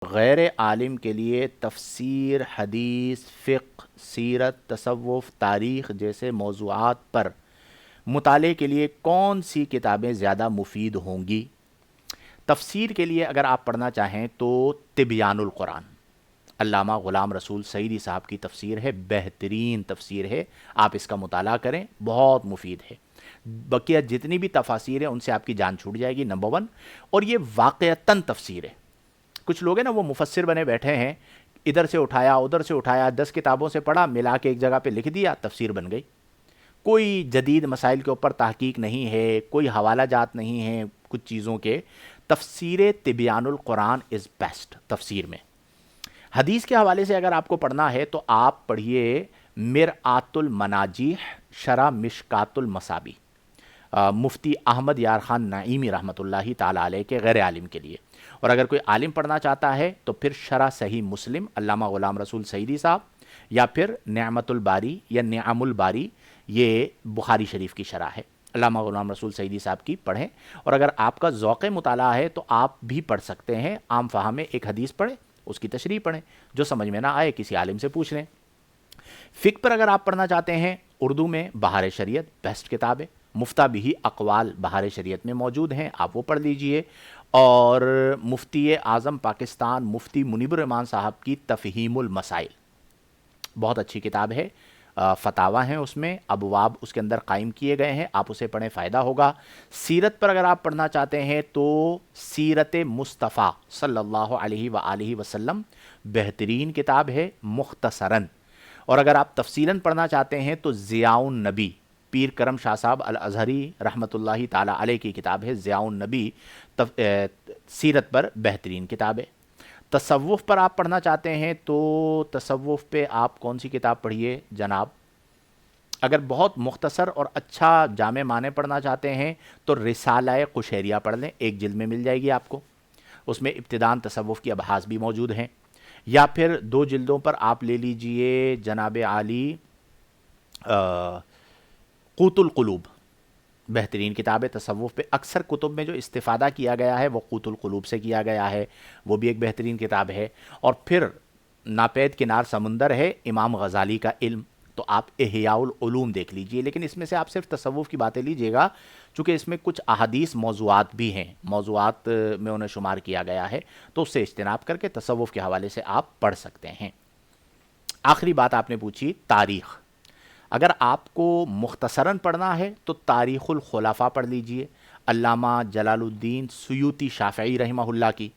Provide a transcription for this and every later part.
غیر عالم کے لیے تفسیر، حدیث، فقہ، سیرت، تصوف، تاریخ جیسے موضوعات پر مطالعے کے لیے کون سی کتابیں زیادہ مفید ہوں گی؟ تفسیر کے لیے اگر آپ پڑھنا چاہیں تو تبیان القرآن، علامہ غلام رسول سعیدی صاحب کی تفسیر ہے، بہترین تفسیر ہے، آپ اس کا مطالعہ کریں، بہت مفید ہے۔ بقیہ جتنی بھی تفاسیر ہیں ان سے آپ کی جان چھوٹ جائے گی، نمبر ون۔ اور یہ واقعتاً تفسیر ہے۔ کچھ لوگ ہیں نا وہ مفسر بنے بیٹھے ہیں، ادھر سے اٹھایا ادھر سے اٹھایا، 10 کتابوں سے پڑھا، ملا کے ایک جگہ پہ لکھ دیا، تفسیر بن گئی۔ کوئی جدید مسائل کے اوپر تحقیق نہیں ہے، کوئی حوالہ جات نہیں ہیں کچھ چیزوں کے۔ تفسیر تبیان القرآن از بیسٹ تفسیر میں۔ حدیث کے حوالے سے اگر آپ کو پڑھنا ہے تو آپ پڑھیے مرآت المناجیح شرح مشکات المصابیح، مفتی احمد یار خان نعیمی رحمۃ اللہ تعالیٰ علیہ کے غیر عالم کے لیے۔ اور اگر کوئی عالم پڑھنا چاہتا ہے تو پھر شرح صحیح مسلم علامہ غلام رسول سعیدی صاحب، یا پھر نعمت الباری یا نعم الباری، یہ بخاری شریف کی شرح ہے، علامہ غلام رسول سعیدی صاحب کی پڑھیں۔ اور اگر آپ کا ذوق مطالعہ ہے تو آپ بھی پڑھ سکتے ہیں، عام فہم میں ایک حدیث پڑھیں، اس کی تشریح پڑھیں، جو سمجھ میں نہ آئے کسی عالم سے پوچھ لیں۔ فقہ پر اگر آپ پڑھنا چاہتے ہیں، اردو میں بہار شریعت بیسٹ کتاب ہے، مفتہ بھی اقوال بہار شریعت میں موجود ہیں، آپ وہ پڑھ لیجئے۔ اور مفتی اعظم پاکستان مفتی منیب الرحمان صاحب کی تفہیم المسائل، بہت اچھی کتاب ہے، فتاوی ہیں اس میں، ابواب اس کے اندر قائم کیے گئے ہیں، آپ اسے پڑھیں، فائدہ ہوگا۔ سیرت پر اگر آپ پڑھنا چاہتے ہیں تو سیرت مصطفیٰ صلی اللہ علیہ وآلہ وسلم بہترین کتاب ہے مختصراً۔ اور اگر آپ تفصیلاً پڑھنا چاہتے ہیں تو ضیاء النبی، پیر کرم شاہ صاحب الازہری رحمۃ اللہ تعالیٰ علیہ کی کتاب ہے ضیاء النبی، سیرت پر بہترین کتاب ہے۔ تصوف پر آپ پڑھنا چاہتے ہیں تو تصوف پہ آپ کون سی کتاب پڑھیے جناب؟ اگر بہت مختصر اور اچھا جامع معنی پڑھنا چاہتے ہیں تو رسالہ قشیریہ پڑھ لیں، ایک جلد میں مل جائے گی آپ کو، اس میں ابتداءً تصوف کی ابحاث بھی موجود ہیں۔ یا پھر 2 جلدوں پر آپ لے لیجئے جناب عالی قوت القلوب، بہترین کتاب ہے تصوف پہ۔ اکثر کتب میں جو استفادہ کیا گیا ہے وہ قوت القلوب سے کیا گیا ہے، وہ بھی ایک بہترین کتاب ہے۔ اور پھر ناپید کنار سمندر ہے امام غزالی کا علم، تو آپ احیاء العلوم دیکھ لیجئے، لیکن اس میں سے آپ صرف تصوف کی باتیں لیجئے گا، چونکہ اس میں کچھ احادیث موضوعات بھی ہیں، موضوعات میں انہیں شمار کیا گیا ہے، تو اس سے اجتناب کر کے تصوف کے حوالے سے آپ پڑھ سکتے ہیں۔ آخری بات آپ نے پوچھی تاریخ، اگر آپ کو مختصراً پڑھنا ہے تو تاریخ الخلفاء پڑھ لیجئے، علامہ جلال الدین سیوطی شافعی رحمہ اللہ کی۔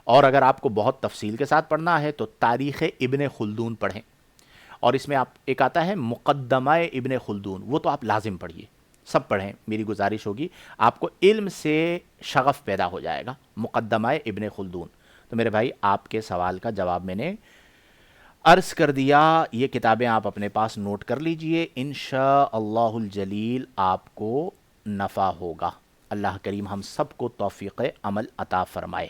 اور اگر آپ کو بہت تفصیل کے ساتھ پڑھنا ہے تو تاریخ ابن خلدون پڑھیں، اور اس میں آپ ایک آتا ہے مقدمہ ابن خلدون، وہ تو آپ لازم پڑھیے، سب پڑھیں، میری گزارش ہوگی، آپ کو علم سے شغف پیدا ہو جائے گا۔ مقدمہ ابن خلدون۔ تو میرے بھائی آپ کے سوال کا جواب میں نے عرض کر دیا، یہ کتابیں آپ اپنے پاس نوٹ کر لیجئے، انشاءاللہ الجلیل آپ کو نفع ہوگا۔ اللہ کریم ہم سب کو توفیق عمل عطا فرمائے۔